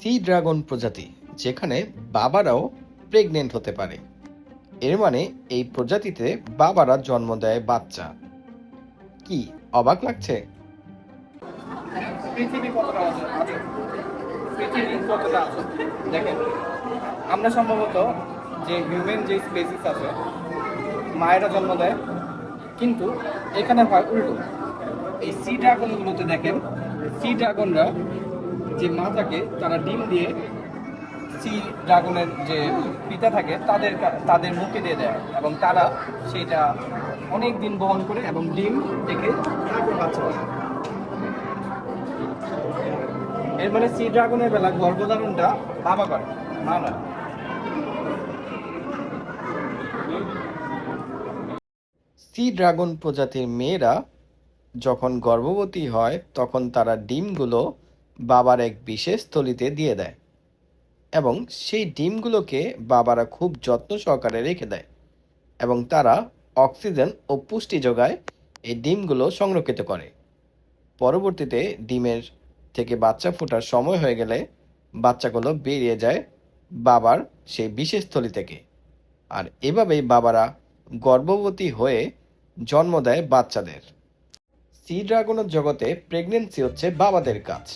C dragon প্রজাতি, যেখানে বাবারাও pregnant হতে পারে। এর মানে এই প্রজাতিতে বাবারা জন্ম দেয় বাচ্চা। কি অবাক লাগছে? পৃথিবী কতটা আছে, পৃথিবী কতটা আছে দেখেন। আমরা সম্ভবত যে হিউম্যান যে স্পেসিস আছে, মায়েরা জন্ম দেয়, কিন্তু এখানে হয় উল্টো। এই সি ড্রাগনগুলোতে দেখেন, সি ড্রাগনরা যে মা থাকে তারা ডিম দিয়ে সি ড্রাগনের যে পিতা থাকে তাদের মুখে দিয়ে দেয় এবং তারা সেটা অনেক দিন বহন করে এবং ডিম থেকে তারপর বাচ্চা হয়। এর মানে সি ড্রাগনের বেলা গর্ভধারণটা বাবা করে, মা না। সি ড্রাগন প্রজাতির মেয়েরা যখন গর্ভবতী হয় তখন তারা ডিমগুলো বাবার এক বিশেষ থলিতে দিয়ে দেয় এবং সেই ডিমগুলোকে বাবারা খুব যত্ন সহকারে রেখে দেয় এবং তারা অক্সিজেন ও পুষ্টি যোগায় এই ডিমগুলো সংরক্ষিত করে। পরবর্তীতে ডিমের থেকে বাচ্চা ফোটার সময় হয়ে গেলে বাচ্চাগুলো বেরিয়ে যায় বাবার সেই বিশেষ থলি থেকে। আর এভাবেই বাবারা গর্ভবতী হয়ে জন্ম দেয় বাচ্চাদের। সি ড্রাগনের জগতে প্রেগনেন্সি হচ্ছে বাবাদের কাজ।